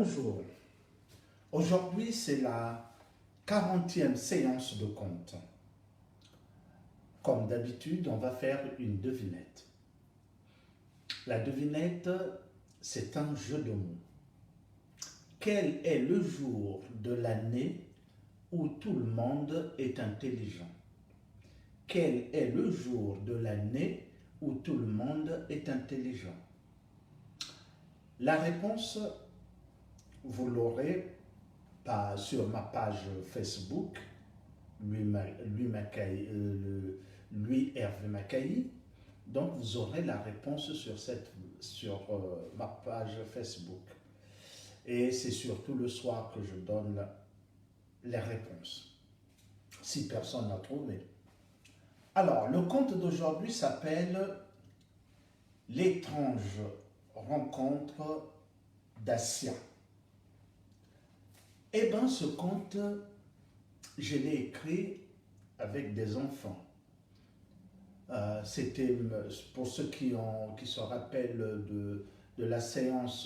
Bonjour. Aujourd'hui, c'est la 40e séance de conte. Comme d'habitude, on va faire une devinette. La devinette, c'est un jeu de mots. Quel est le jour de l'année où tout le monde est intelligent? Quel est le jour de l'année où tout le monde est intelligent? La réponse, vous l'aurez sur ma page Facebook, Louis Hervé Macailly. Donc vous aurez la réponse sur ma page Facebook. Et c'est surtout le soir que je donne les réponses, si personne n'a trouvé. Alors, le conte d'aujourd'hui s'appelle L'étrange rencontre d'Assia. Eh bien, ce conte, je l'ai écrit avec des enfants. C'était, pour ceux qui se rappellent de la séance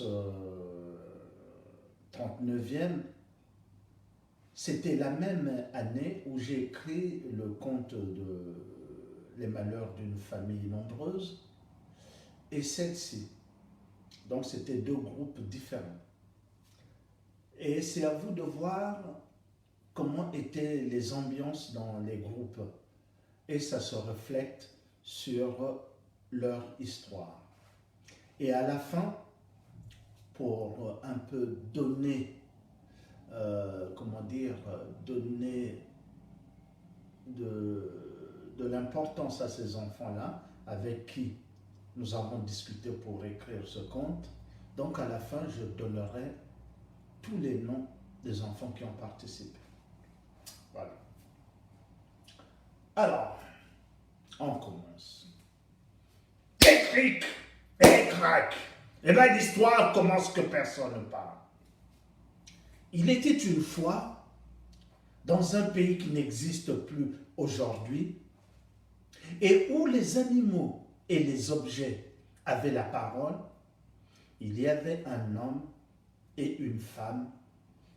39e, c'était la même année où j'ai écrit le conte de Les malheurs d'une famille nombreuse et celle-ci. Donc, c'était deux groupes différents. Et c'est à vous de voir comment étaient les ambiances dans les groupes. Et ça se reflète sur leur histoire. Et à la fin, pour un peu donner, donner de l'importance à ces enfants-là, avec qui nous avons discuté pour écrire ce conte. Donc à la fin, je donnerai tous les noms des enfants qui ont participé. Voilà. Alors, on commence. Cric et crac. Et là, l'histoire commence que personne ne parle. Il était une fois, dans un pays qui n'existe plus aujourd'hui, et où les animaux et les objets avaient la parole, il y avait un homme et une femme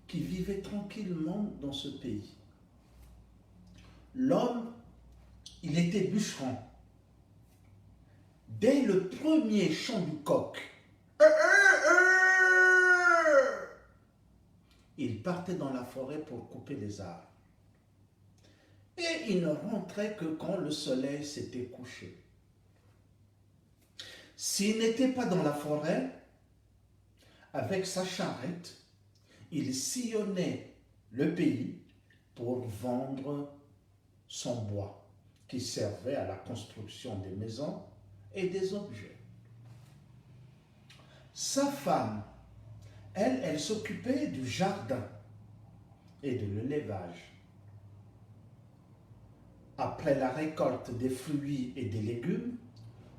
qui vivaient tranquillement dans ce pays. L'homme, il était bûcheron. Dès le premier chant du coq, il partait dans la forêt pour couper les arbres. Et il ne rentrait que quand le soleil s'était couché. S'il n'était pas dans la forêt, avec sa charrette, il sillonnait le pays pour vendre son bois, qui servait à la construction des maisons et des objets. Sa femme, elle s'occupait du jardin et de l'élevage. Après la récolte des fruits et des légumes,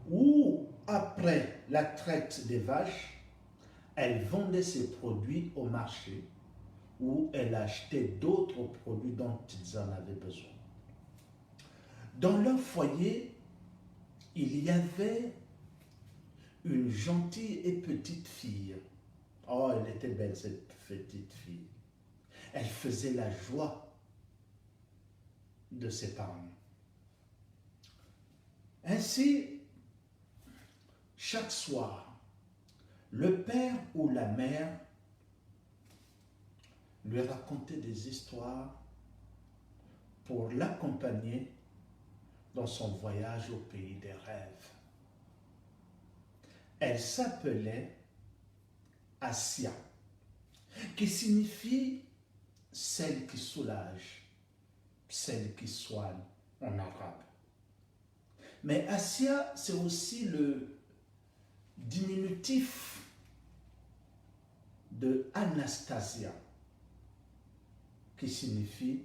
ou après la traite des vaches, elle vendait ses produits au marché où elle achetait d'autres produits dont ils en avaient besoin. Dans leur foyer, il y avait une gentille et petite fille. Oh, elle était belle, cette petite fille. Elle faisait la joie de ses parents. Ainsi, chaque soir, le père ou la mère lui racontait des histoires pour l'accompagner dans son voyage au pays des rêves. Elle s'appelait Assia, qui signifie celle qui soulage, celle qui soigne en arabe. Mais Assia, c'est aussi le diminutif de Anastasia, qui signifie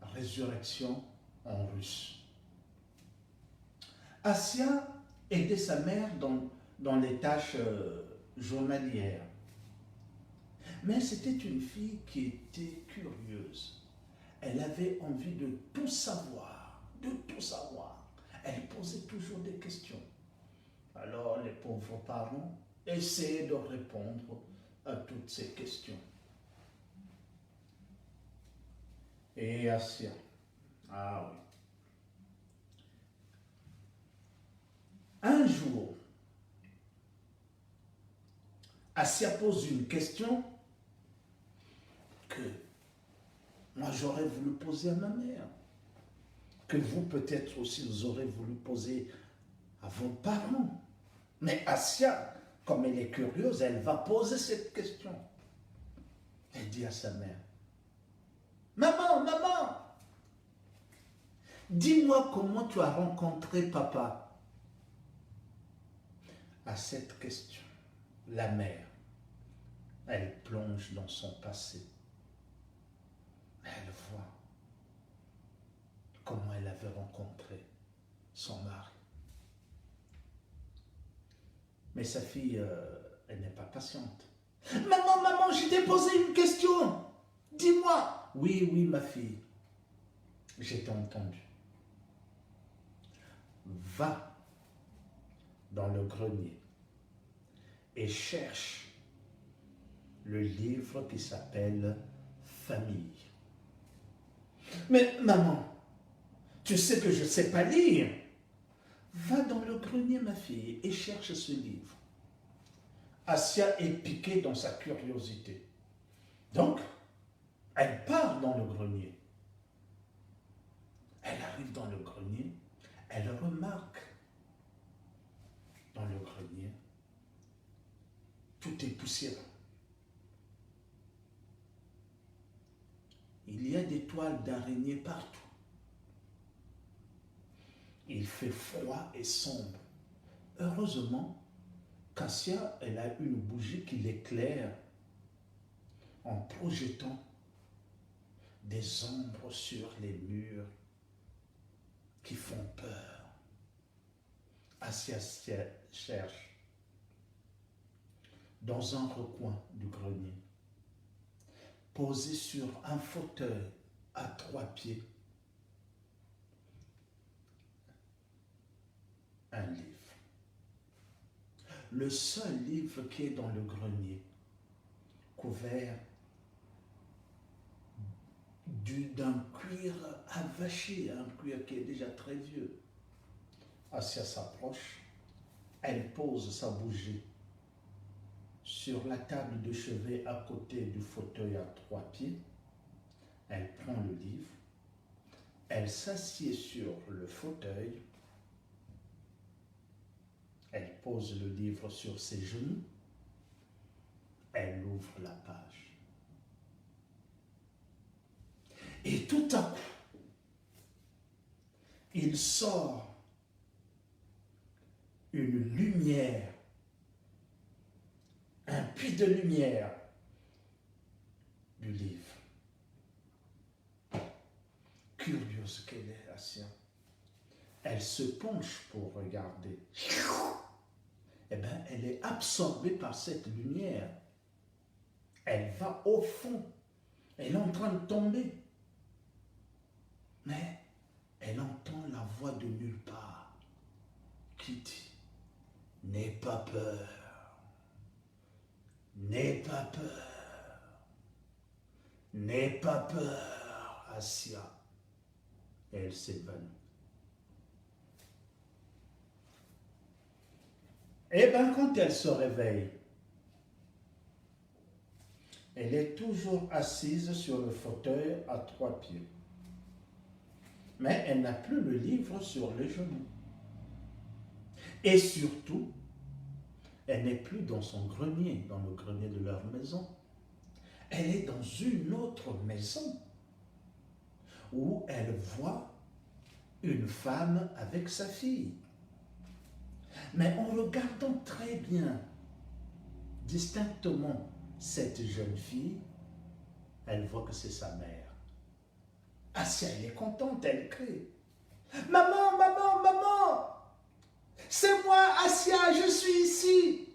résurrection en russe. Assia aidait sa mère dans les tâches journalières. Mais c'était une fille qui était curieuse. Elle avait envie de tout savoir, de tout savoir. Elle posait toujours des questions. Alors les pauvres parents essayaient de répondre à ces questions. Et Assia, ah oui. Un jour, Assia pose une question que moi j'aurais voulu poser à ma mère, que vous peut-être aussi vous aurez voulu poser à vos parents. Mais Assia, comme elle est curieuse, elle va poser cette question. Elle dit à sa mère, maman, maman, dis-moi comment tu as rencontré papa. À cette question, la mère, elle plonge dans son passé. Elle voit comment elle avait rencontré son mari. Mais sa fille, elle n'est pas patiente. Maman, maman, je t'ai posé une question. Dis-moi. Oui, oui, ma fille. J'ai entendu. Va dans le grenier et cherche le livre qui s'appelle Famille. Mais maman, tu sais que je ne sais pas lire. Va dans le grenier, ma fille, et cherche ce livre. Assia est piquée dans sa curiosité. Donc, elle part dans le grenier. Elle arrive dans le grenier, elle remarque dans le grenier, tout est poussiéreux. Il y a des toiles d'araignée partout. Il fait froid et sombre. Heureusement, Assia, elle a une bougie qui l'éclaire en projetant des ombres sur les murs qui font peur. Assia cherche dans un recoin du grenier, posé sur un fauteuil à 3 pieds, un livre. Le seul livre qui est dans le grenier, couvert d'un cuir avaché, un cuir qui est déjà très vieux. Assia s'approche, elle pose sa bougie sur la table de chevet à côté du fauteuil à 3 pieds. Elle prend le livre, elle s'assied sur le fauteuil, elle pose le livre sur ses genoux, elle ouvre la page. Et tout à coup, il sort une lumière, un puits de lumière du livre. Curieuse qu'elle est, Assia. Elle se penche pour regarder. Eh bien, elle est absorbée par cette lumière. Elle va au fond. Elle est en train de tomber. Mais elle entend la voix de nulle part qui dit « N'aie pas peur, n'aie pas peur, n'aie pas peur, Assia. » Et elle s'évanouit. Eh bien, quand elle se réveille, elle est toujours assise sur le fauteuil à 3 pieds. Mais elle n'a plus le livre sur les genoux. Et surtout, elle n'est plus dans son grenier, dans le grenier de leur maison. Elle est dans une autre maison où elle voit une femme avec sa fille. Mais en regardant très bien, distinctement, cette jeune fille, elle voit que c'est sa mère. Assia, elle est contente, elle crie. « Maman, maman, maman! C'est moi, Assia, je suis ici! »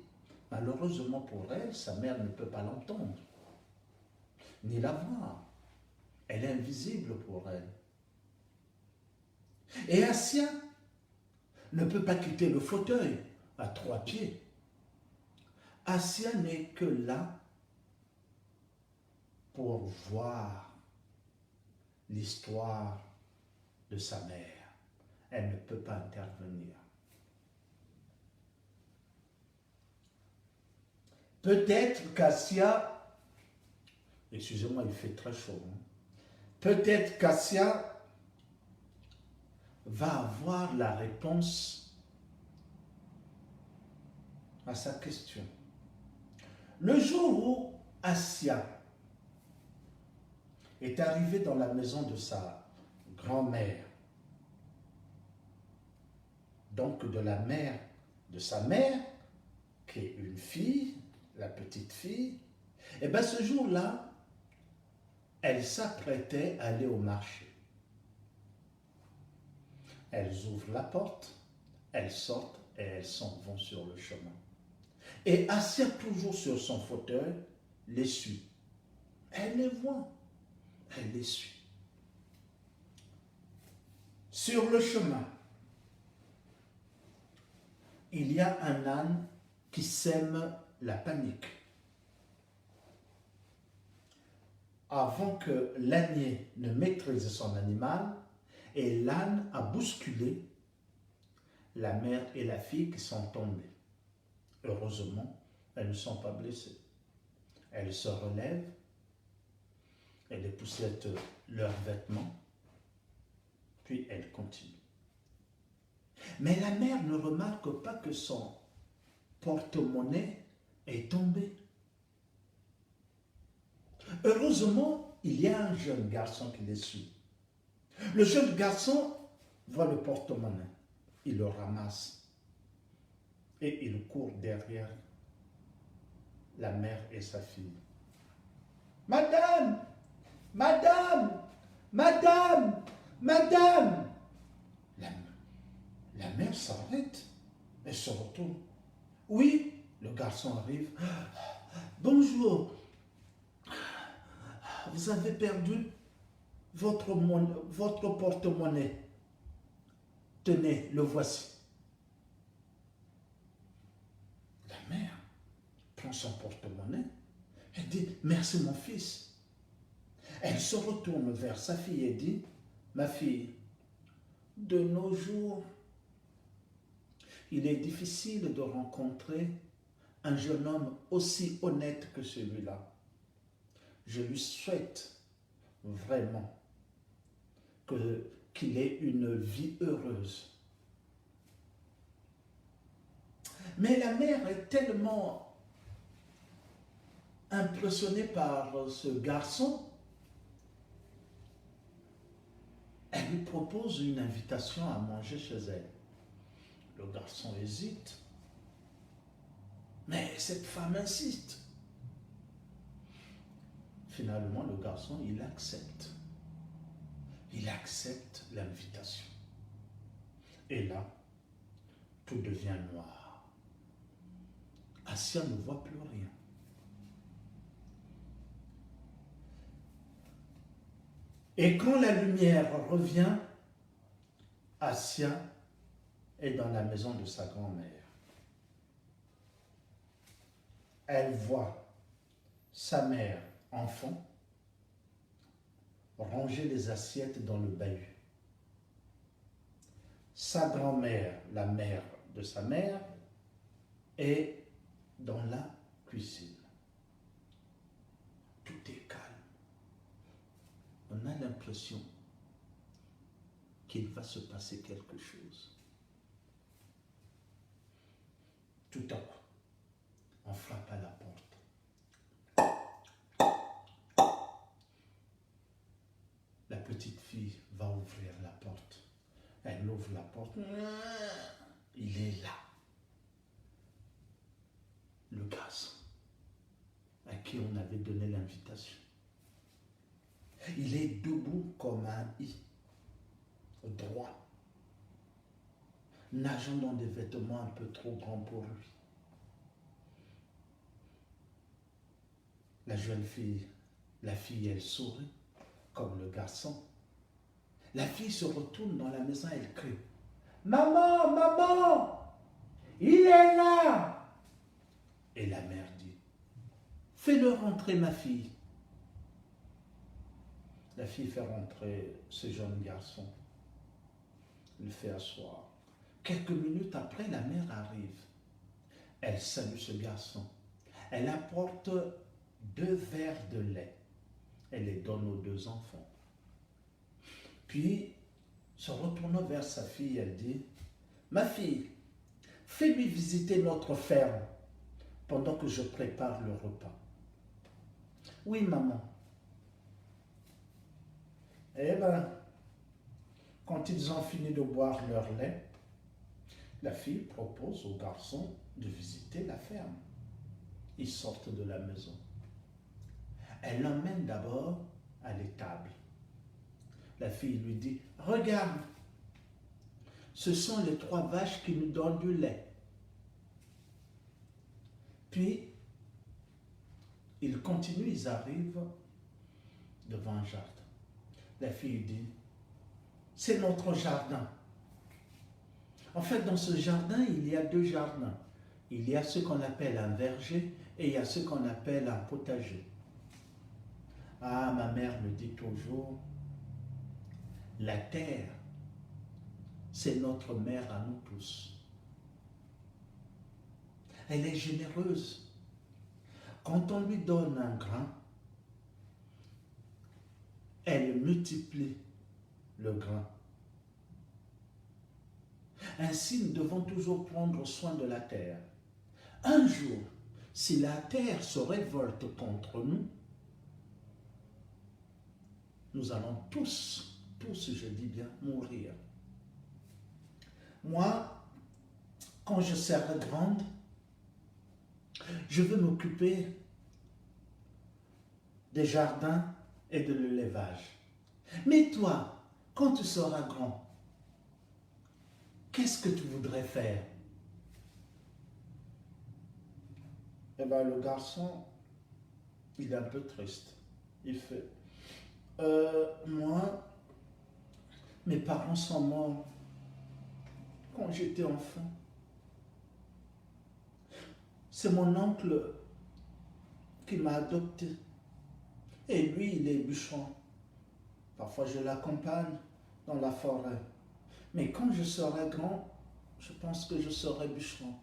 Malheureusement pour elle, sa mère ne peut pas l'entendre, ni la voir. Elle est invisible pour elle. Et Assia ne peut pas quitter le fauteuil à 3 pieds. Assia n'est que là pour voir l'histoire de sa mère. Elle ne peut pas intervenir. Peut-être qu'Assia, excusez-moi, il fait très chaud, hein? Peut-être qu'Assia va avoir la réponse à sa question. Le jour où Assia est arrivée dans la maison de sa grand-mère, donc de la mère de sa mère, qui est une fille, la petite fille, et bien ce jour-là, elle s'apprêtait à aller au marché. Elles ouvrent la porte, elles sortent et elles s'en vont sur le chemin. Et Assia, toujours sur son fauteuil, les suit. Elle les voit, elle les suit. Sur le chemin, il y a un âne qui sème la panique. Avant que l'ânier ne maîtrise son animal, et l'âne a bousculé la mère et la fille qui sont tombées. Heureusement, elles ne sont pas blessées. Elles se relèvent, elles dépoussiètent leurs vêtements, puis elles continuent. Mais la mère ne remarque pas que son porte-monnaie est tombé. Heureusement, il y a un jeune garçon qui les suit. Le jeune garçon voit le porte-monnaie, il le ramasse et il court derrière la mère et sa fille. Madame, madame, madame, madame. La mère s'arrête et se retourne. Oui, le garçon arrive. Bonjour, vous avez perdu votre porte-monnaie. Tenez, le voici. La mère prend son porte-monnaie et dit, merci mon fils. Elle se retourne vers sa fille et dit, ma fille, de nos jours, il est difficile de rencontrer un jeune homme aussi honnête que celui-là. Je lui souhaite vraiment qu'il ait une vie heureuse. Mais la mère est tellement impressionnée par ce garçon, elle lui propose une invitation à manger chez elle. Le garçon hésite, mais cette femme insiste. Finalement, le garçon, il accepte. Il accepte l'invitation. Et là, tout devient noir. Assia ne voit plus rien. Et quand la lumière revient, Assia est dans la maison de sa grand-mère. Elle voit sa mère, enfant, ranger les assiettes dans le bahut. Sa grand-mère, la mère de sa mère, est dans la cuisine. Tout est calme. On a l'impression qu'il va se passer quelque chose. Tout à coup, on frappe à la porte. La petite fille va ouvrir la porte. Elle ouvre la porte. Il est là. Le garçon à qui on avait donné l'invitation. Il est debout comme un i, droit, nageant dans des vêtements un peu trop grands pour lui. La jeune fille, la fille, elle sourit comme le garçon. La fille se retourne dans la maison, elle crie. Maman, maman, il est là. Et la mère dit, fais-le rentrer ma fille. La fille fait rentrer ce jeune garçon, le fait asseoir. Quelques minutes après, la mère arrive. Elle salue ce garçon. Elle apporte 2 verres de lait. Elle les donne aux 2 enfants. Puis, se retournant vers sa fille, elle dit, « Ma fille, fais-lui visiter notre ferme pendant que je prépare le repas. » « Oui, maman. » Eh bien, quand ils ont fini de boire leur lait, la fille propose au garçon de visiter la ferme. Ils sortent de la maison. Elle l'emmène d'abord à l'étable. La fille lui dit, « Regarde, ce sont les 3 vaches qui nous donnent du lait. » Puis, ils continuent, ils arrivent devant un jardin. La fille dit, « C'est notre jardin. » En fait, dans ce jardin, il y a 2 jardins. Il y a ce qu'on appelle un verger et il y a ce qu'on appelle un potager. Ah, ma mère me dit toujours, la terre, c'est notre mère à nous tous. Elle est généreuse. Quand on lui donne un grain, elle multiplie le grain. Ainsi, nous devons toujours prendre soin de la terre. Un jour, si la terre se révolte contre nous, nous allons tous, je dis bien, mourir. Moi, quand je serai grande, je veux m'occuper des jardins et de l'élevage. Mais toi, quand tu seras grand, qu'est-ce que tu voudrais faire? Eh bien, le garçon, il est un peu triste. Il fait, moi, mes parents sont morts quand j'étais enfant. C'est mon oncle qui m'a adopté. Et lui, il est bûcheron. Parfois, je l'accompagne dans la forêt. Mais quand je serai grand, je pense que je serai bûcheron.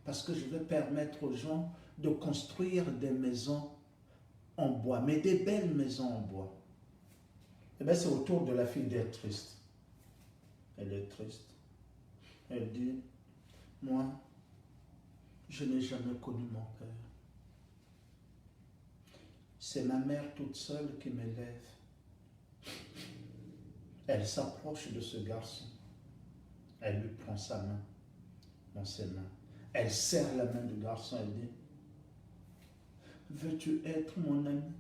Parce que je vais permettre aux gens de construire des maisons en bois, mais des belles maisons en bois. Eh bien, c'est au tour de la fille d'être triste. Elle est triste. Elle dit, moi, je n'ai jamais connu mon père. C'est ma mère toute seule qui m'élève. Elle s'approche de ce garçon. Elle lui prend sa main dans ses mains. Elle serre la main du garçon. Elle dit, veux-tu être mon ami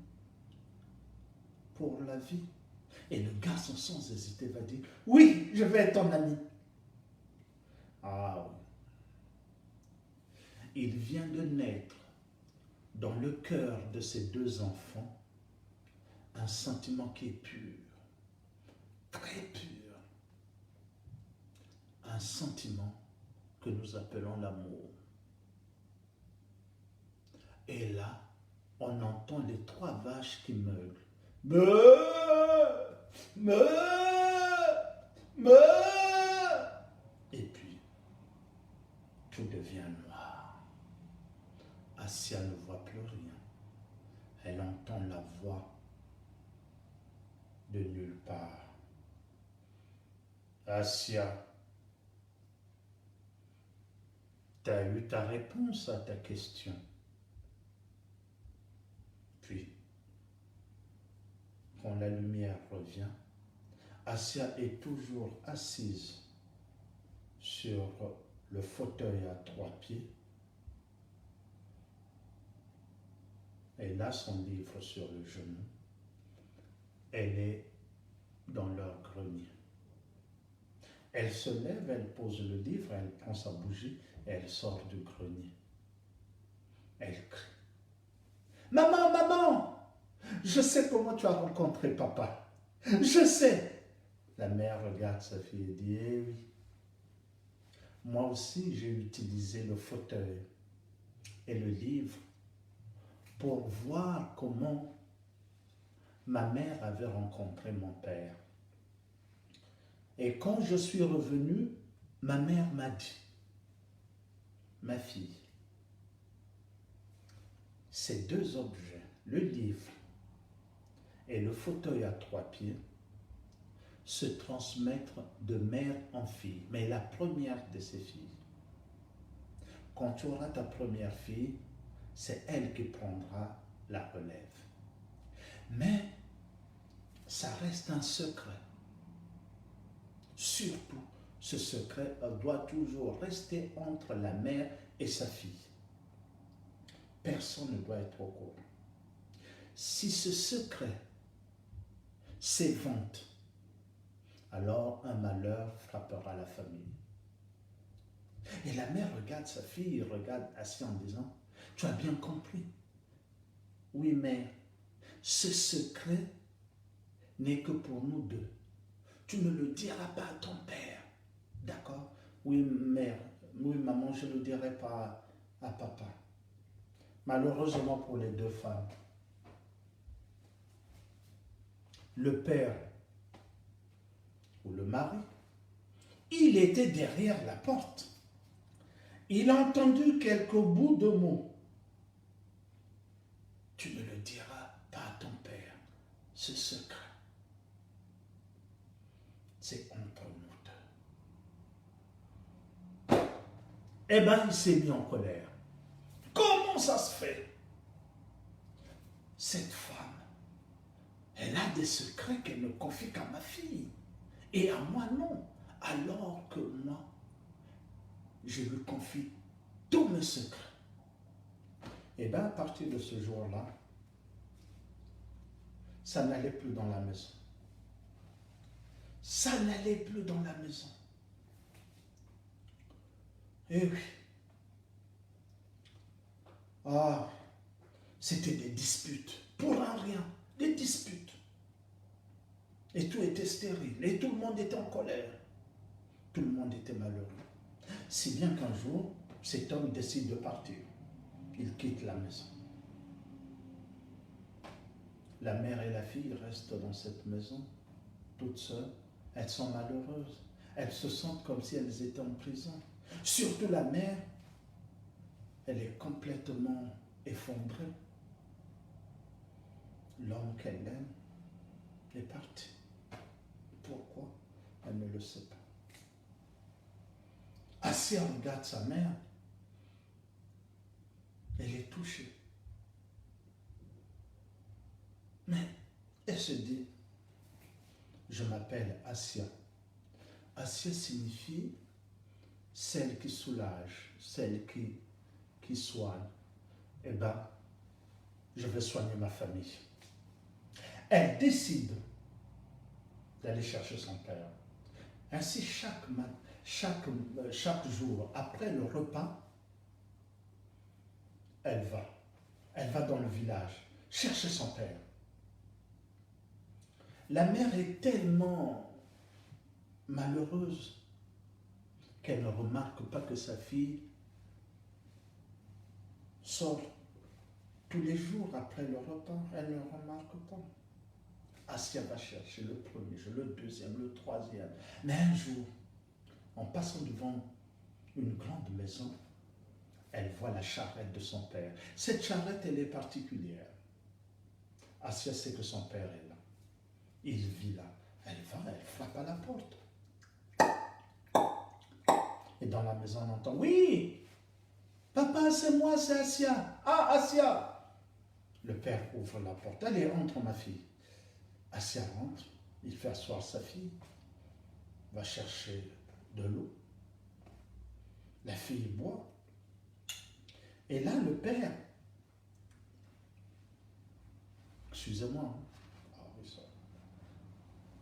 pour la vie? Et le garçon, sans hésiter, va dire, oui, je vais être ton ami. Ah oui. Il vient de naître dans le cœur de ces 2 enfants un sentiment qui est pur, très pur. Un sentiment que nous appelons l'amour. Et là, on entend les 3 vaches qui meulent. Meuh, meuh, meuh. Et puis, tout devient noir. Assia ne voit plus rien. Elle entend la voix de nulle part. Assia, tu as eu ta réponse à ta question. Puis, quand la lumière revient, Assia est toujours assise sur le fauteuil à 3 pieds. Elle a son livre sur le genou. Elle est dans leur grenier. Elle se lève, elle pose le livre, elle prend sa bougie et elle sort du grenier. Elle crie. Maman, maman, je sais comment tu as rencontré papa. Je sais. La mère regarde sa fille et dit, eh oui. Moi aussi, j'ai utilisé le fauteuil et le livre pour voir comment ma mère avait rencontré mon père. Et quand je suis revenu, ma mère m'a dit, ma fille, ces deux objets, le livre et le fauteuil à 3 pieds, se transmettent de mère en fille, mais la première de ses filles. Quand tu auras ta première fille, c'est elle qui prendra la relève. Mais ça reste un secret. Surtout, ce secret doit toujours rester entre la mère et sa fille. Personne ne doit être au courant. Si ce secret s'évente, alors un malheur frappera la famille. Et la mère regarde sa fille, regarde Assia en disant, tu as bien compris. Oui, mère, ce secret n'est que pour nous deux. Tu ne le diras pas à ton père. D'accord? Oui, mère. Oui, maman, je ne le dirai pas à papa. Malheureusement pour les deux femmes, le père ou le mari, il était derrière la porte. Il a entendu quelques bouts de mots. Tu ne le diras pas à ton père, ce secret. C'est entre nous deux. Eh bien, il s'est mis en colère. Comment ça se fait? Cette femme, elle a des secrets qu'elle ne confie qu'à ma fille. Et à moi, non. Alors que moi, je lui confie tous mes secrets. Et bien, à partir de ce jour-là, ça n'allait plus dans la maison. Ça n'allait plus dans la maison. Eh oui. Ah, c'était des disputes. Pour un rien. Des disputes. Et tout était stérile. Et tout le monde était en colère. Tout le monde était malheureux. Si bien qu'un jour, cet homme décide de partir. Il quitte la maison. La mère et la fille restent dans cette maison, toutes seules. Elles sont malheureuses. Elles se sentent comme si elles étaient en prison. Surtout la mère, elle est complètement effondrée. L'homme qu'elle aime est parti. Pourquoi? Elle ne le sait pas. Assia regarde sa mère. Elle est touchée. Mais elle se dit, je m'appelle Assia. Assia signifie celle qui soulage, celle qui soigne. Eh bien, je vais soigner ma famille. Elle décide d'aller chercher son père. Ainsi, chaque jour, après le repas, elle va dans le village chercher son père. La mère est tellement malheureuse qu'elle ne remarque pas que sa fille sort tous les jours après le repas. Elle ne remarque pas. Assia va chercher le premier jour, le deuxième, le troisième. Mais un jour, en passant devant une grande maison, elle voit la charrette de son père. Cette charrette, elle est particulière. Assia sait que son père est là. Il vit là. Elle va, elle frappe à la porte. Et dans la maison, on entend, oui, papa, c'est moi, c'est Assia. Ah, Assia. Le père ouvre la porte. Allez, entre ma fille. Assia rentre, il fait asseoir sa fille, va chercher de l'eau. La fille boit. Et là, le père, excusez-moi, ah oui, ça.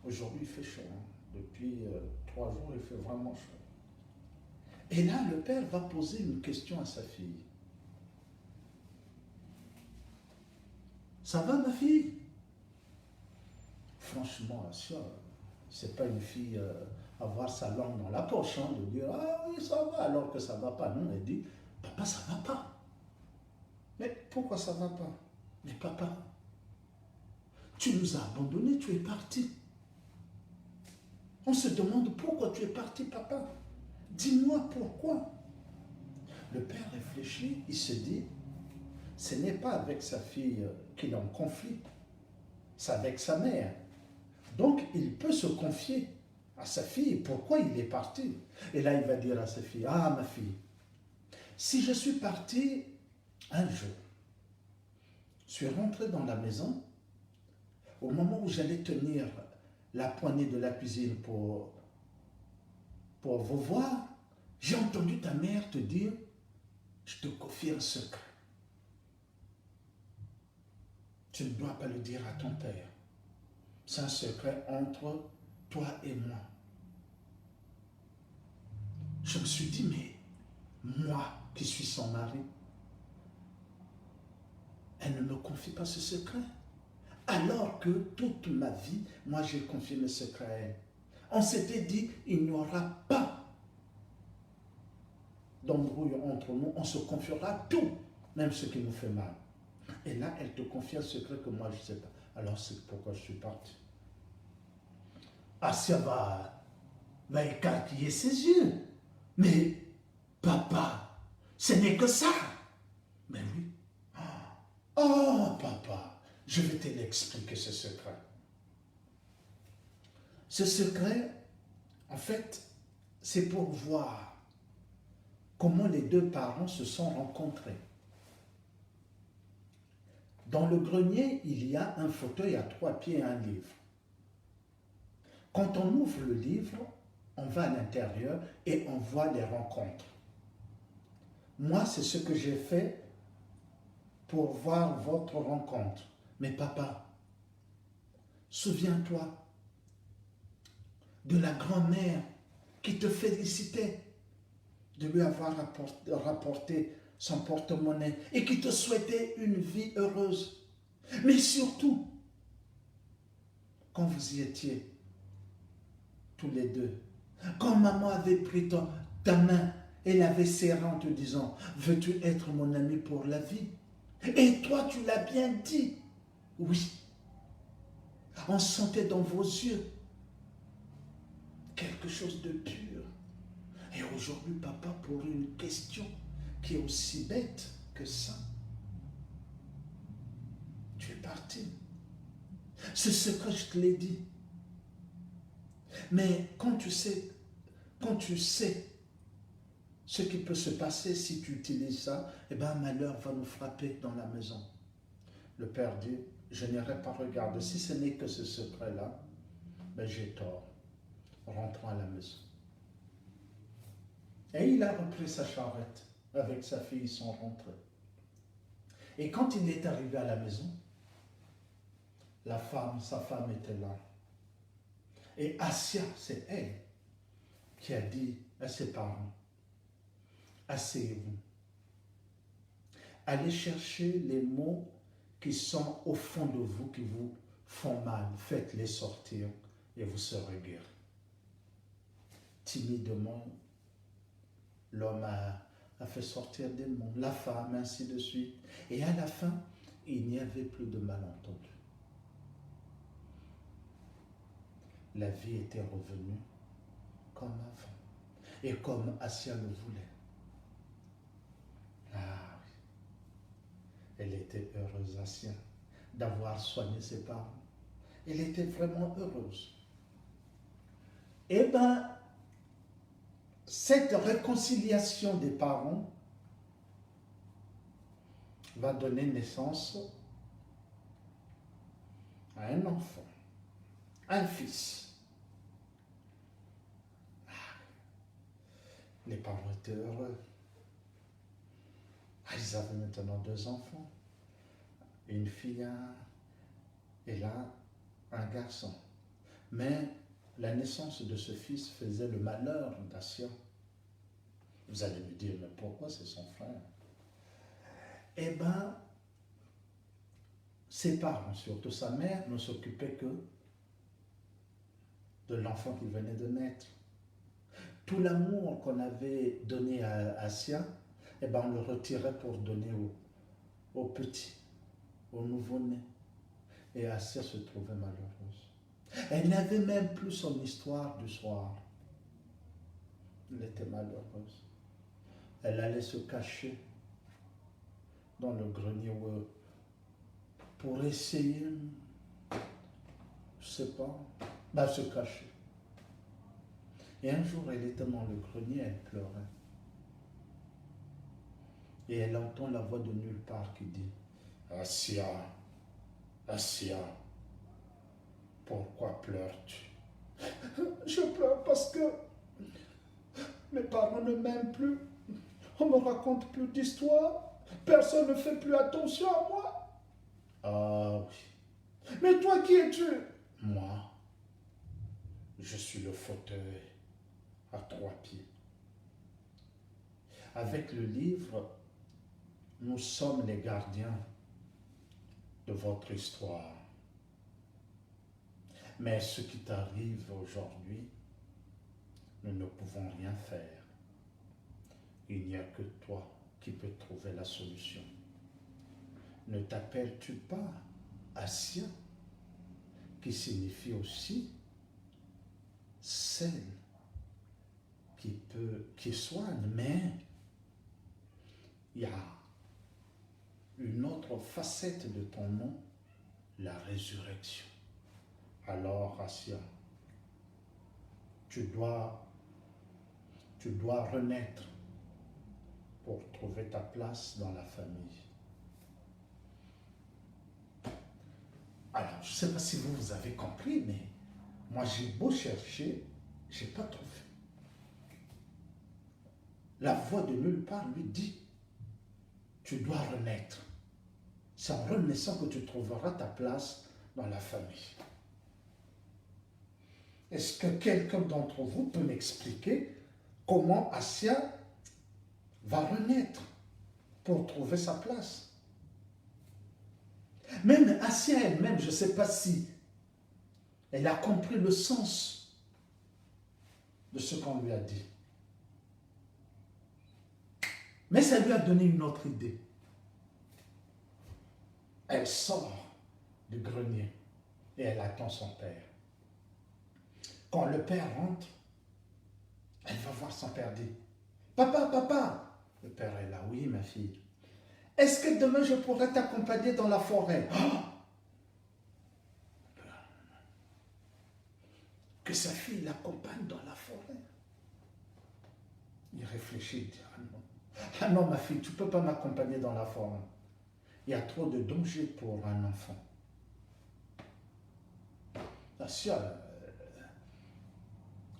Aujourd'hui il fait chaud, hein. Depuis 3 jours il fait vraiment chaud. Et là, le père va poser une question à sa fille. Ça va, ma fille? Franchement, Assia, c'est pas une fille avoir sa langue dans la poche, hein, de dire ah oui, ça va, alors que ça va pas. Non, elle dit papa, ça va pas. Mais pourquoi ça va pas? Mais papa, Tu nous as abandonnés, tu es parti. On se demande pourquoi tu es parti, papa. Dis-moi pourquoi. Le père réfléchit, il se dit, ce n'est pas avec sa fille qu'il est en conflit, c'est avec sa mère. Donc, il peut se confier à sa fille pourquoi il est parti. Et là, il va dire à sa fille, ah ma fille, si je suis parti un jour, je suis rentré dans la maison, au moment où j'allais tenir la poignée de la cuisine pour vous voir, j'ai entendu ta mère te dire, je te confie un secret. Tu ne dois pas le dire à ton père. C'est un secret entre toi et moi. Je me suis dit, mais moi qui suis son mari, elle ne me confie pas ce secret. Alors que toute ma vie, moi j'ai confié mes secrets à elle. On s'était dit, il n'y aura pas d'embrouille entre nous, on se confiera tout, même ce qui nous fait mal. Et là, elle te confie un secret que moi je ne sais pas. Alors c'est pourquoi je suis parti. Assia va écarquiller ses yeux. Mais papa, ce n'est que ça. Mais oui. Oh papa, je vais te l'expliquer ce secret. Ce secret, en fait, c'est pour voir comment les deux parents se sont rencontrés. Dans le grenier, il y a un fauteuil à 3 pieds et un livre. Quand on ouvre le livre, on va à l'intérieur et on voit les rencontres. Moi, c'est ce que j'ai fait pour voir votre rencontre. Mais papa, souviens-toi de la grand-mère qui te félicitait de lui avoir rapporté son porte-monnaie et qui te souhaitait une vie heureuse. Mais surtout, quand vous y étiez, tous les deux, quand maman avait pris ta main et l'avait serrée en te disant, veux-tu être mon ami pour la vie? Et toi, tu l'as bien dit. Oui. On sentait dans vos yeux quelque chose de pur. Et aujourd'hui, papa, pour une question qui est aussi bête que ça, tu es parti. C'est ce que je te l'ai dit. Mais quand tu sais ce qui peut se passer si tu utilises ça, eh bien, malheur va nous frapper dans la maison. Le père dit, je n'irai pas regarder. Si ce n'est que ce secret-là, ben j'ai tort. Rentrons à la maison. Et il a repris sa charrette. Avec sa fille, ils sont rentrés. Et quand il est arrivé à la maison, sa femme était là. Et Assia, c'est elle qui a dit à ses parents, asseyez-vous. Allez chercher les mots qui sont au fond de vous, qui vous font mal. Faites-les sortir et vous serez guéris. Timidement, l'homme a fait sortir des mots, la femme, ainsi de suite. Et à la fin, il n'y avait plus de malentendu. La vie était revenue comme avant. Et comme Assia le voulait. Ah oui. Elle était heureuse, Assia, d'avoir soigné ses parents. Elle était vraiment heureuse. Eh bien, cette réconciliation des parents va donner naissance à un enfant, un fils. Les parents étaient heureux. Ils avaient maintenant 2 enfants, une fille et là, un garçon. Mais la naissance de ce fils faisait le malheur d'Assia. Vous allez me dire, mais pourquoi c'est son frère? Eh bien, ses parents, surtout sa mère, ne s'occupaient que de l'enfant qui venait de naître. Tout l'amour qu'on avait donné à Assia, eh ben on le retirait pour donner au petit, au nouveau-né. Et Assia se trouvait malheureuse. Elle n'avait même plus son histoire du soir. Elle était malheureuse. Elle allait se cacher dans le grenier pour essayer, je ne sais pas, de se cacher. Et un jour, elle était dans le grenier, elle pleurait. Et elle entend la voix de nulle part qui dit, Assia, Assia, pourquoi pleures-tu? Je pleure parce que mes parents ne m'aiment plus. On ne me raconte plus d'histoires. Personne ne fait plus attention à moi. Ah oui. Mais toi, qui es-tu? Moi, je suis le fauteuil à 3 pieds. Avec le livre, nous sommes les gardiens de votre histoire. Mais ce qui t'arrive aujourd'hui, nous ne pouvons rien faire. Il n'y a que toi qui peux trouver la solution. Ne t'appelles-tu pas Assia, qui signifie aussi celle qui soigne, mais il y a une autre facette de ton nom, la résurrection. Alors, Assia, tu dois renaître pour trouver ta place dans la famille. Alors, je ne sais pas si vous avez compris, mais moi j'ai beau chercher, je n'ai pas trouvé. La voix de nulle part lui dit, tu dois renaître. C'est en renaissant que tu trouveras ta place dans la famille. Est-ce que quelqu'un d'entre vous peut m'expliquer comment Assia va renaître pour trouver sa place? Même Assia elle-même, je ne sais pas si elle a compris le sens de ce qu'on lui a dit. Mais ça lui a donné une autre idée. Elle sort du grenier et elle attend son père. Quand le père rentre, elle va voir son père dire, papa, papa. Le père est là, oui ma fille. Est-ce que demain je pourrais t'accompagner dans la forêt? Oh! Que sa fille l'accompagne dans la forêt. Il réfléchit, il dit, ah non. Ah non ma fille, tu ne peux pas m'accompagner dans la forêt. Il y a trop de dangers pour un enfant. Assia,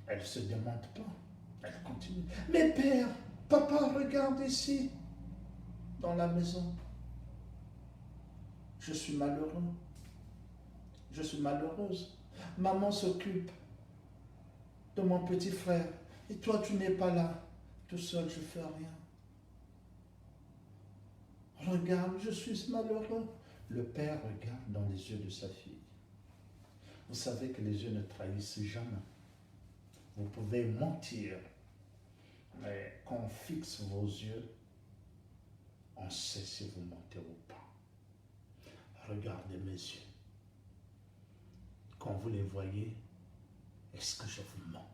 elle ne se demande pas. Elle continue. Mais père, papa, regarde ici, dans la maison. Je suis malheureux. Je suis malheureuse. Maman s'occupe de mon petit frère. Et toi, tu n'es pas là. Tout seul, je ne fais rien. Regarde, je suis malheureux. Le père regarde dans les yeux de sa fille. Vous savez que les yeux ne trahissent jamais. Vous pouvez mentir, mais quand on fixe vos yeux, on sait si vous mentez ou pas. Regardez mes yeux. Quand vous les voyez, est-ce que je vous mens?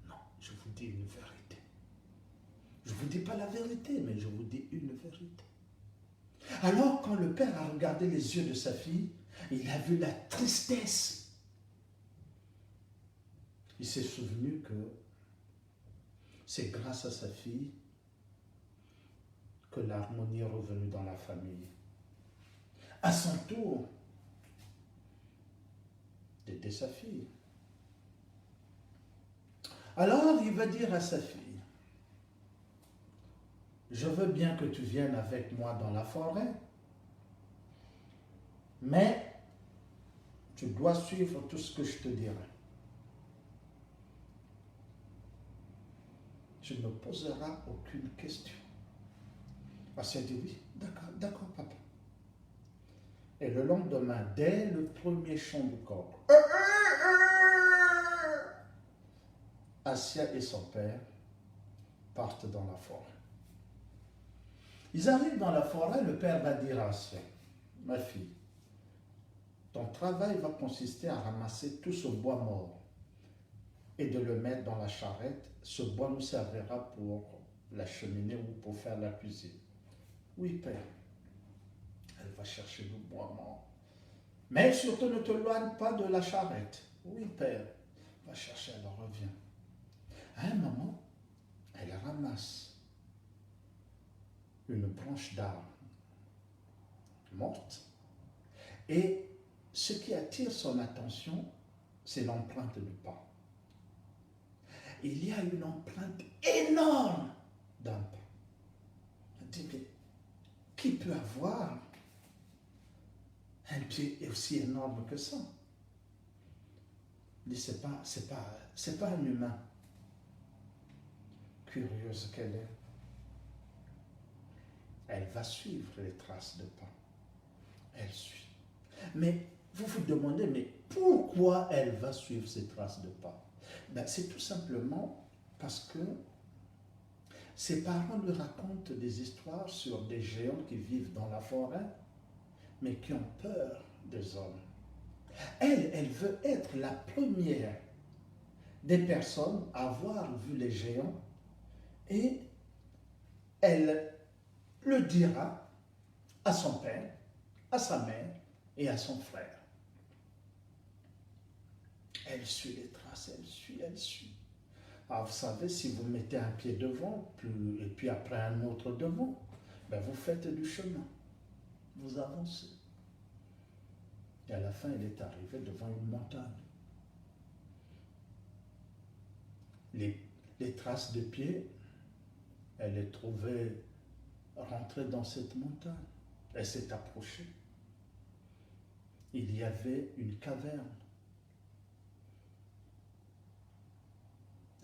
Non, je vous dis une vérité. Je ne vous dis pas la vérité, mais je vous dis une vérité. Alors, quand le père a regardé les yeux de sa fille, il a vu la tristesse. Il s'est souvenu que c'est grâce à sa fille que l'harmonie est revenue dans la famille. À son tour d'aider sa fille. Alors, il va dire à sa fille, je veux bien que tu viennes avec moi dans la forêt, mais tu dois suivre tout ce que je te dirai. Tu ne me poseras aucune question. Assia dit oui, d'accord papa. Et le lendemain, dès le premier chant du coq, Assia et son père partent dans la forêt. Ils arrivent dans la forêt, le père va dire à Assia, ma fille, Ton travail va consister à ramasser tout ce bois mort et de le mettre dans la charrette. Ce bois nous servira pour la cheminée ou pour faire la cuisine. Oui, Père. Elle va chercher le bois mort. Mais surtout ne te loigne pas de la charrette. Oui, Père. Va chercher, elle revient. À un moment, elle ramasse une branche d'arbre morte et ce qui attire son attention, c'est l'empreinte de pas. Il y a une empreinte énorme d'un pas. Elle dit, mais qui peut avoir un pied aussi énorme que ça? Il dit, c'est pas un humain. Curieuse qu'elle est. Elle va suivre les traces de pas. Elle suit. Mais vous vous demandez, mais pourquoi elle va suivre ces traces de pas? C'est tout simplement parce que ses parents lui racontent des histoires sur des géants qui vivent dans la forêt, mais qui ont peur des hommes. Elle veut être la première des personnes à avoir vu les géants et elle le dira à son père, à sa mère et à son frère. Elle suit les traces, elle suit, elle suit. Alors vous savez, si vous mettez un pied devant et puis après un autre devant, vous faites du chemin, vous avancez. Et à la fin, elle est arrivée devant une montagne. Les traces de pieds, elle les trouvait rentrées dans cette montagne. Elle s'est approchée. Il y avait une caverne.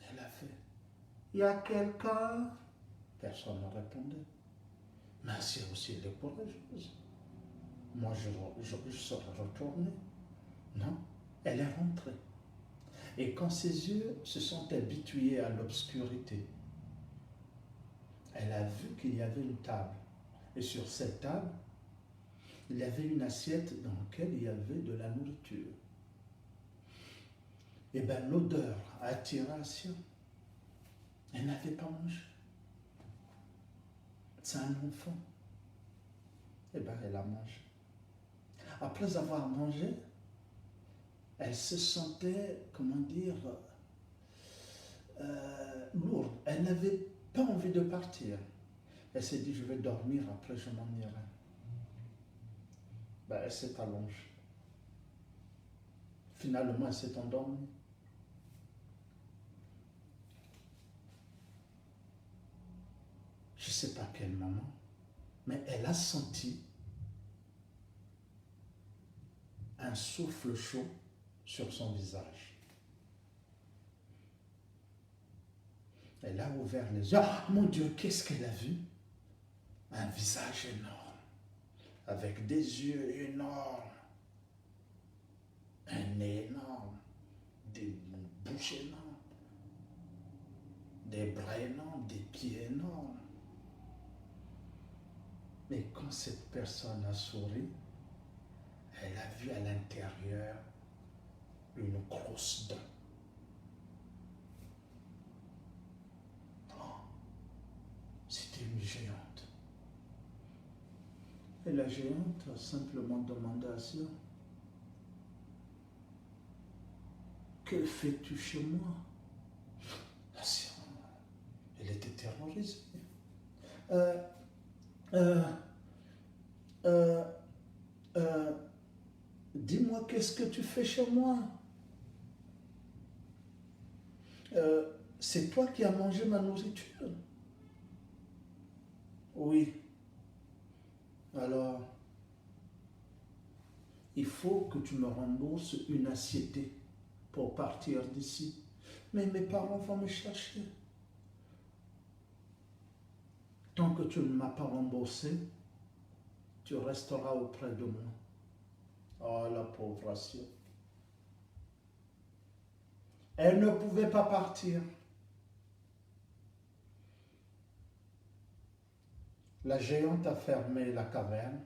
Elle a fait, il y a quelqu'un? Personne ne répondait. Mais c'est aussi elle est courageuse. Moi, je serais retourné. Non, elle est rentrée. Et quand ses yeux se sont habitués à l'obscurité, elle a vu qu'il y avait une table. Et sur cette table, il y avait une assiette dans laquelle il y avait de la nourriture. Et l'odeur a attiré Assia. Elle n'avait pas mangé. C'est un enfant. Elle a mangé. Après avoir mangé, elle se sentait, lourde. Elle n'avait pas envie de partir. Elle s'est dit, je vais dormir, après je m'en irai. Elle s'est allongée. Finalement, elle s'est endormie. Je ne sais pas quel moment, mais elle a senti un souffle chaud sur son visage. Elle a ouvert les yeux. Oh mon Dieu, qu'est-ce qu'elle a vu? Un visage énorme, avec des yeux énormes, un nez énorme, des bouches énormes, des bras énormes, des pieds énormes. Mais quand cette personne a souri, elle a vu à l'intérieur une grosse dent. Oh, c'était une géante. Et la géante a simplement demandé à Assia, que fais-tu chez moi? Assia, elle était terrorisée. Dis-moi, qu'est-ce que tu fais chez moi? C'est toi qui as mangé ma nourriture? Oui. Alors, il faut que tu me rembourses une assiette pour partir d'ici. Mais mes parents vont me chercher. Tant que tu ne m'as pas remboursé, tu resteras auprès de moi. Oh, la pauvre Assia. Elle ne pouvait pas partir. La géante a fermé la caverne.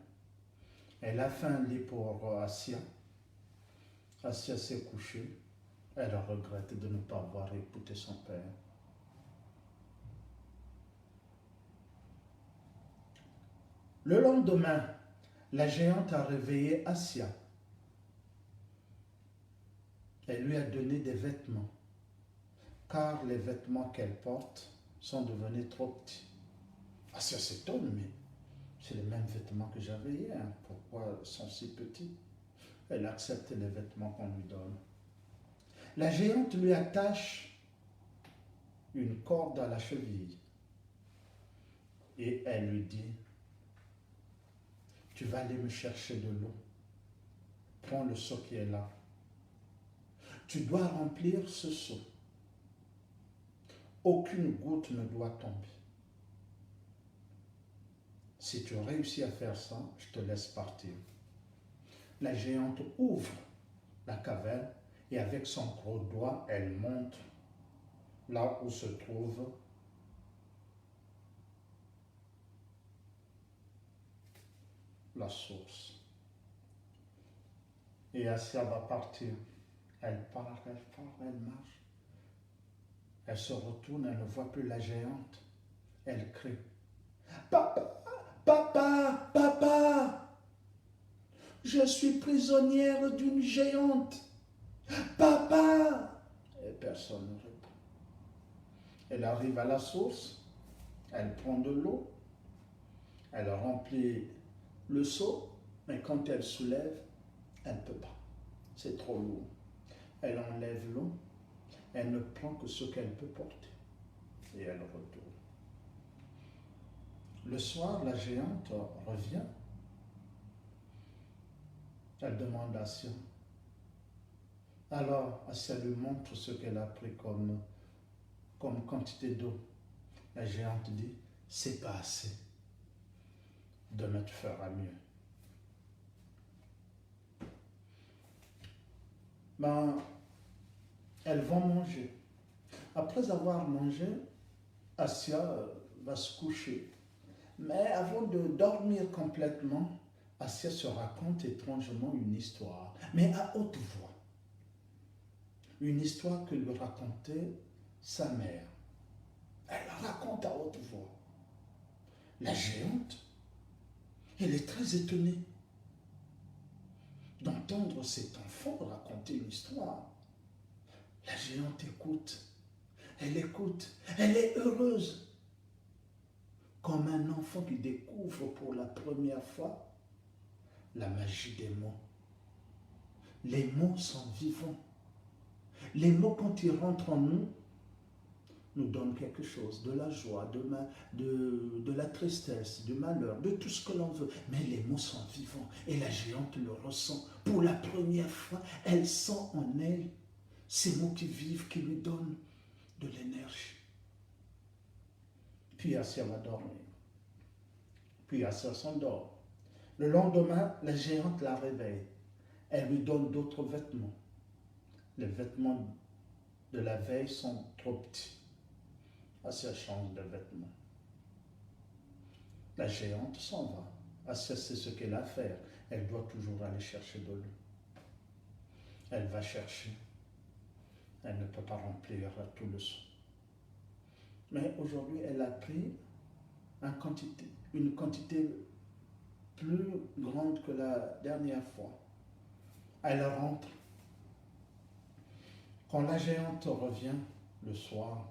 Elle a fait un lit pour Assia. Assia s'est couchée. Elle regrette de ne pas avoir écouté son père. Le lendemain, la géante a réveillé Assia. Elle lui a donné des vêtements, car les vêtements qu'elle porte sont devenus trop petits. Assia s'étonne, mais c'est les mêmes vêtements que j'avais hier. Pourquoi sont si petits? Elle accepte les vêtements qu'on lui donne. La géante lui attache une corde à la cheville et elle lui dit, tu vas aller me chercher de l'eau. Prends le seau qui est là. Tu dois remplir ce seau. Aucune goutte ne doit tomber. Si tu réussis à faire ça, je te laisse partir. La géante ouvre la caverne et avec son gros doigt, elle monte là où se trouve la source. Et Assia va partir. Elle part, elle marche. Elle se retourne, elle ne voit plus la géante. Elle crie. Papa, papa, papa, je suis prisonnière d'une géante. Papa! Et personne ne répond. Elle arrive à la source, elle prend de l'eau, elle remplit le seau, mais quand elle soulève, elle ne peut pas. C'est trop lourd. Elle enlève l'eau, elle ne prend que ce qu'elle peut porter. Et elle retourne. Le soir, la géante revient. Elle demande à Assia. Alors, Assia lui montre ce qu'elle a pris comme quantité d'eau. La géante dit, c'est pas assez. Demain tu feras mieux. Ben, elles vont manger. Après avoir mangé, Assia va se coucher. Mais avant de dormir complètement, Assia se raconte étrangement une histoire, mais à haute voix. Une histoire que lui racontait sa mère. Elle la raconte à haute voix. La géante, elle est très étonnée d'entendre cet enfant raconter une histoire. La géante écoute, elle est heureuse, comme un enfant qui découvre pour la première fois la magie des mots. Les mots sont vivants. Les mots, quand ils rentrent en nous, nous donnent quelque chose, de la joie, de la tristesse, du malheur, de tout ce que l'on veut. Mais les mots sont vivants et la géante le ressent. Pour la première fois, elle sent en elle ces mots qui vivent, qui lui donnent de l'énergie. Puis Assia va dormir. Puis Assia s'endort. Le lendemain, la géante la réveille. Elle lui donne d'autres vêtements. Les vêtements de la veille sont trop petits. Assia change de vêtements. La géante s'en va. Assia sait ce qu'elle a à faire. Elle doit toujours aller chercher de l'eau. Elle va chercher. Elle ne peut pas remplir tout le seau. Mais aujourd'hui, elle a pris une quantité plus grande que la dernière fois. Elle rentre. Quand la géante revient le soir,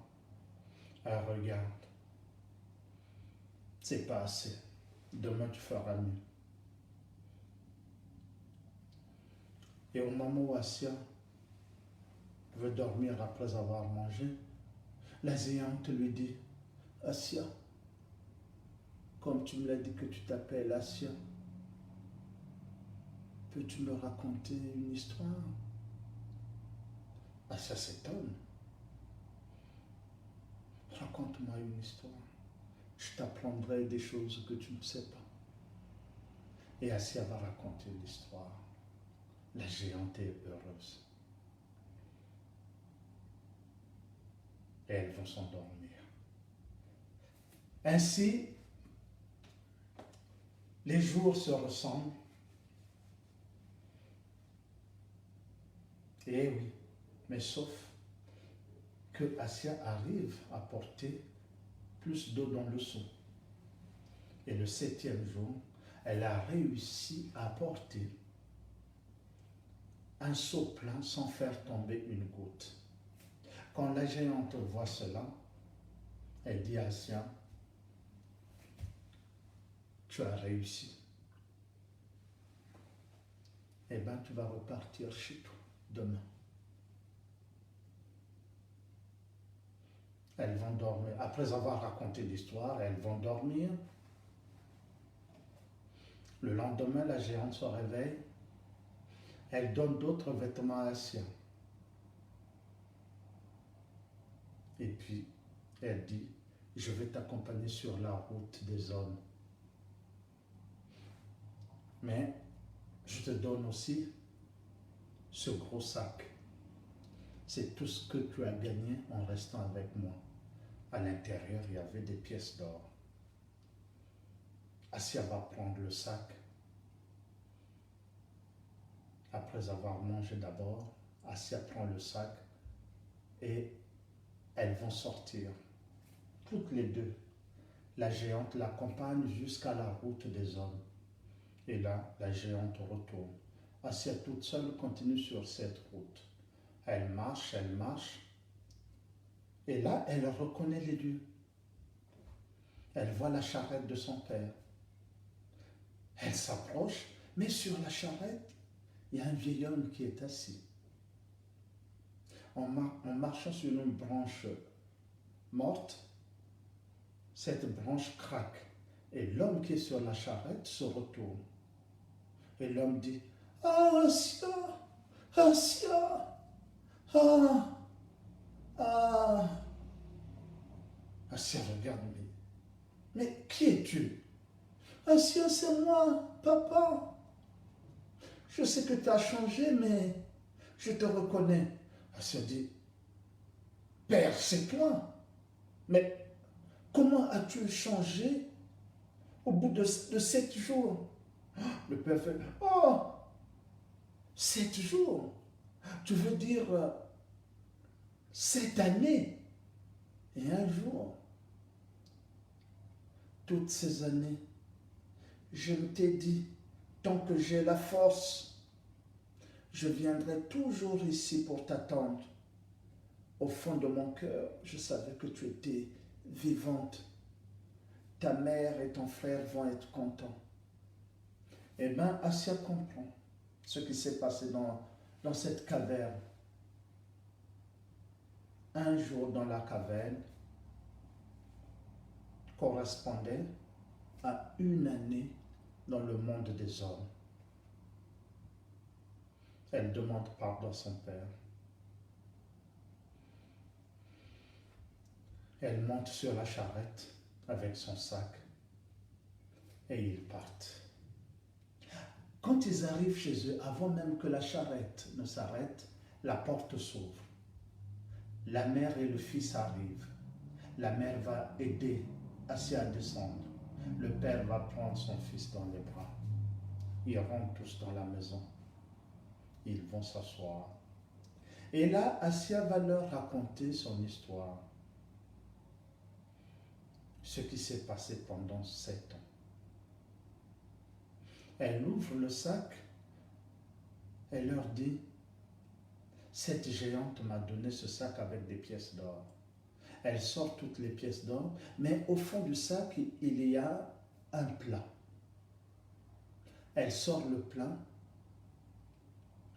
elle regarde. C'est pas assez. Demain, tu feras mieux. Et au moment où Assia veut dormir après avoir mangé, la géante lui dit, Assia, comme tu me l'as dit que tu t'appelles Assia, peux-tu me raconter une histoire? Assia s'étonne. Raconte-moi une histoire. Je t'apprendrai des choses que tu ne sais pas. Et Assia va raconter l'histoire. La géante est heureuse. Et elles vont s'endormir. Ainsi, les jours se ressemblent. Eh oui, mais sauf que Assia arrive à porter plus d'eau dans le seau. Et le 7e jour, elle a réussi à porter un seau plein sans faire tomber une goutte. Quand la géante voit cela, elle dit à Assia, tu as réussi. Eh bien, tu vas repartir chez toi demain. Elles vont dormir. Après avoir raconté l'histoire, elles vont dormir. Le lendemain, la géante se réveille. Elle donne d'autres vêtements à Assia. Et puis, elle dit, je vais t'accompagner sur la route des hommes. Mais je te donne aussi ce gros sac. C'est tout ce que tu as gagné en restant avec moi. À l'intérieur, il y avait des pièces d'or. Assia va prendre le sac. Après avoir mangé d'abord, Assia prend le sac et elles vont sortir. Toutes les deux. La géante l'accompagne jusqu'à la route des hommes. Et là, la géante retourne. Assia toute seule continue sur cette route. Elle marche, elle marche. Et là, elle reconnaît les lieux. Elle voit la charrette de son père. Elle s'approche, mais sur la charrette, il y a un vieil homme qui est assis. En marchant sur une branche morte, cette branche craque. Et l'homme qui est sur la charrette se retourne. Et l'homme dit, ah, Assia, Assia, ah, ah. Assia regarde, mais qui es-tu? Assia, c'est moi, papa. Je sais que tu as changé, mais je te reconnais. Assia dit, Père, c'est toi. Mais comment as-tu changé au bout de 7 jours? Le père fait, oh, 7 jours. Tu veux dire 7 années et un jour. Toutes ces années, je t'ai dit, tant que j'ai la force, je viendrai toujours ici pour t'attendre. Au fond de mon cœur, je savais que tu étais vivante. Ta mère et ton frère vont être contents. Eh bien, Assia comprend ce qui s'est passé dans cette caverne. Un jour dans la caverne correspondait à une année dans le monde des hommes. Elle demande pardon à son père. Elle monte sur la charrette avec son sac et ils partent. Quand ils arrivent chez eux, avant même que la charrette ne s'arrête, la porte s'ouvre. La mère et le fils arrivent. La mère va aider Assia à descendre. Le père va prendre son fils dans les bras. Ils rentrent tous dans la maison. Ils vont s'asseoir. Et là, Assia va leur raconter son histoire. Ce qui s'est passé pendant 7 ans. Elle ouvre le sac. Elle leur dit, cette géante m'a donné ce sac avec des pièces d'or. Elle sort toutes les pièces d'or, mais au fond du sac, il y a un plat. Elle sort le plat.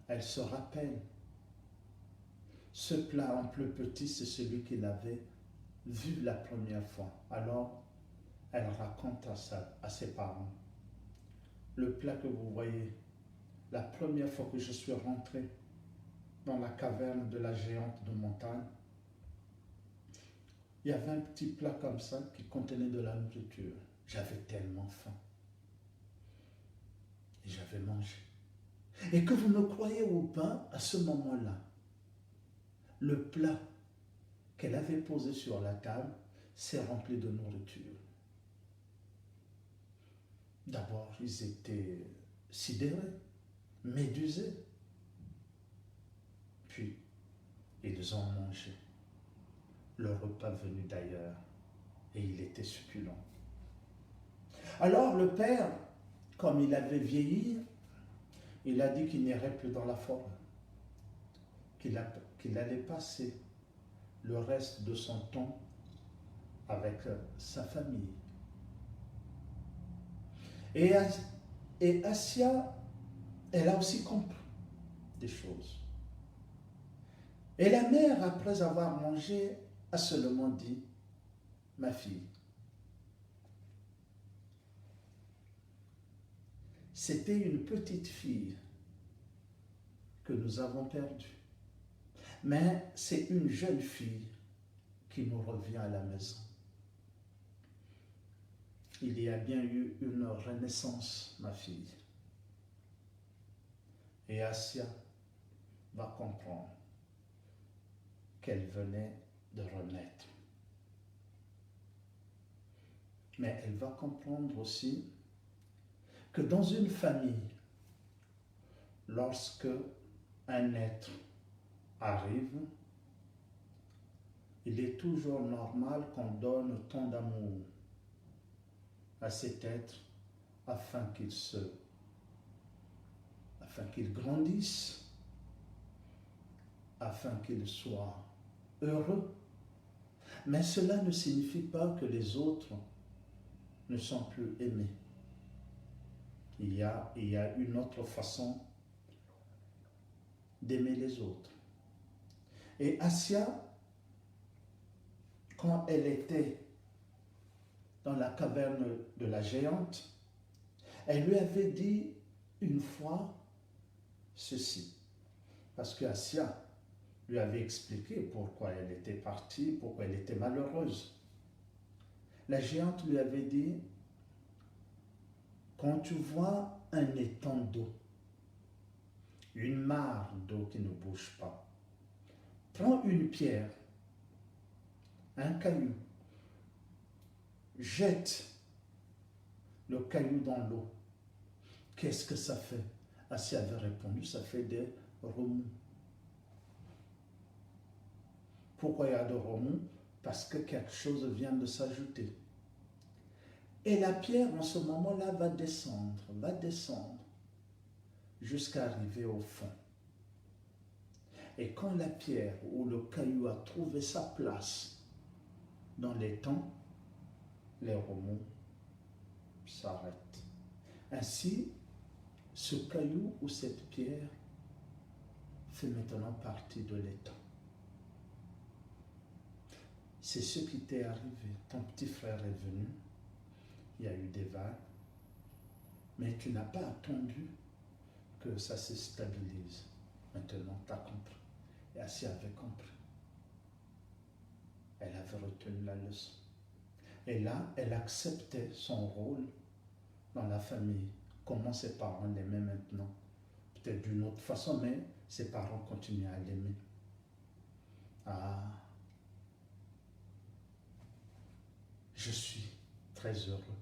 Elle se rappelle. Ce plat en plus petit, c'est celui qu'il avait vu la première fois. Alors, elle raconte à ses parents. Le plat que vous voyez, la première fois que je suis rentré dans la caverne de la géante de montagne, il y avait un petit plat comme ça qui contenait de la nourriture. J'avais tellement faim. Et j'avais mangé. Et que vous me croyez ou pas, à ce moment-là, le plat qu'elle avait posé sur la table s'est rempli de nourriture. D'abord, ils étaient sidérés, médusés. ils ont mangé. Le repas venu d'ailleurs, et il était succulent. Alors le père, comme il avait vieilli, il a dit qu'il n'irait plus dans la forêt, qu'il allait passer le reste de son temps avec sa famille. Et Assia, elle a aussi compris des choses. Et la mère, après avoir mangé, a seulement dit, ma fille, c'était une petite fille que nous avons perdue. Mais c'est une jeune fille qui nous revient à la maison. Il y a bien eu une renaissance, ma fille. Et Assia va comprendre qu'elle venait de renaître. Mais elle va comprendre aussi que dans une famille, lorsque un être arrive, il est toujours normal qu'on donne tant d'amour à cet être afin qu'il grandisse, afin qu'il soit heureux. Mais cela ne signifie pas que les autres ne sont plus aimés. Il y a une autre façon d'aimer les autres. Et Assia, quand elle était dans la caverne de la géante, elle lui avait dit une fois ceci, parce que Assia lui avait expliqué pourquoi elle était partie, pourquoi elle était malheureuse. La géante lui avait dit, quand tu vois un étang d'eau, une mare d'eau qui ne bouge pas, prends une pierre, un caillou, jette le caillou dans l'eau. Qu'est-ce que ça fait? Assia avait répondu, ça fait des remous. Pourquoi il y a des remous? Parce que quelque chose vient de s'ajouter. Et la pierre, en ce moment-là, va descendre, jusqu'à arriver au fond. Et quand la pierre ou le caillou a trouvé sa place dans l'étang, les remous s'arrêtent. Ainsi, ce caillou ou cette pierre fait maintenant partie de l'étang. C'est ce qui t'est arrivé. Ton petit frère est venu, il y a eu des vagues, mais tu n'as pas attendu que ça se stabilise. Maintenant, tu as compris. Et Assia avait compris. Elle avait retenu la leçon. Et là, elle acceptait son rôle dans la famille. Comment ses parents l'aimaient maintenant? Peut-être d'une autre façon, mais ses parents continuaient à l'aimer. Ah, je suis très heureux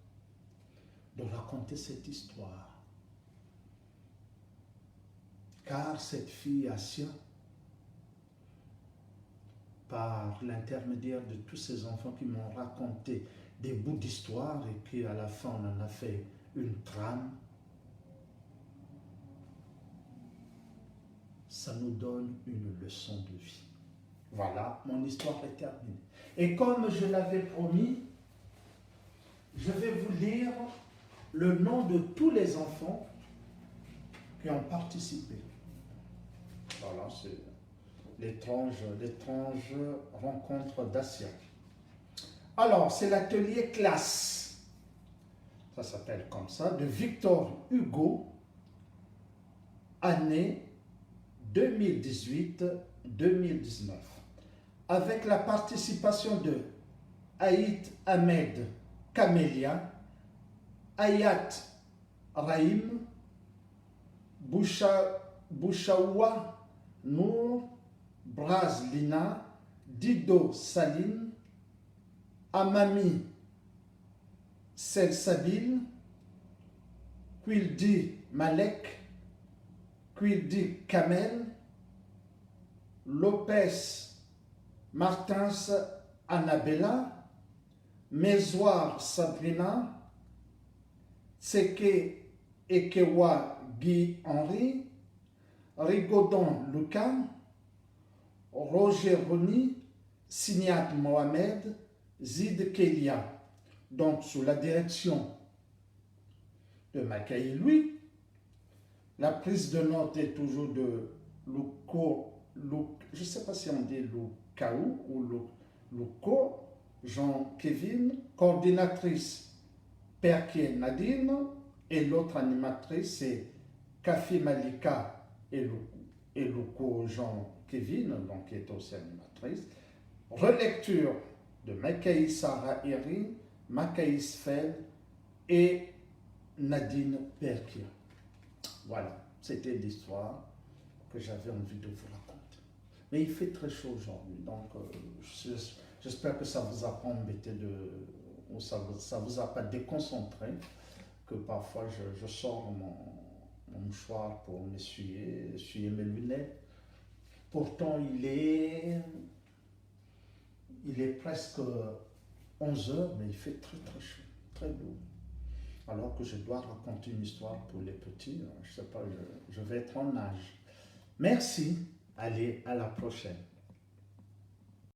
de raconter cette histoire. Car cette fille Assia, par l'intermédiaire de tous ces enfants qui m'ont raconté des bouts d'histoire et qu'à la fin on en a fait une trame, ça nous donne une leçon de vie. Voilà, mon histoire est terminée. Et comme je l'avais promis, je vais vous lire le nom de tous les enfants qui ont participé. Voilà, c'est l'étrange rencontre d'Assia. Alors, c'est l'atelier classe, ça s'appelle comme ça, de Victor Hugo, année 2018-2019, avec la participation de Aït Ahmed Camélia, Ayat Rahim, Bouchaoua Nour, Braz Lina, Dido Saline, Amami Selsabil, Quildi Malek, Quildi Kamel, Lopez Martins Annabella, Mézoire Sabrina, Tseke Ekewa Guy Henri, Rigaudon Lucas, Roger Rony, Signat Mohamed, Zid Kelia. Donc, sous la direction de Makaï Louis, la prise de notes est toujours de je ne sais pas si on dit Lukaou ou Luko, Jean-Kevin, coordinatrice Perké Nadine, et l'autre animatrice c'est Kafi Malika et Luko Jean-Kevin, donc qui est aussi animatrice. Relecture de Makaï Sarah Erin, Makaï Sfeld et Nadine Perkia. Voilà, c'était l'histoire que j'avais envie de vous raconter. Mais il fait très chaud aujourd'hui, donc j'espère que ça vous a pas embêté ou ça vous a pas déconcentré, que parfois je sors mon mouchoir pour essuyer mes lunettes. Pourtant, il est presque 11 heures, mais il fait très très chaud, très beau. Alors que je dois raconter une histoire pour les petits, je ne sais pas, je vais être en nage. Merci, allez, à la prochaine.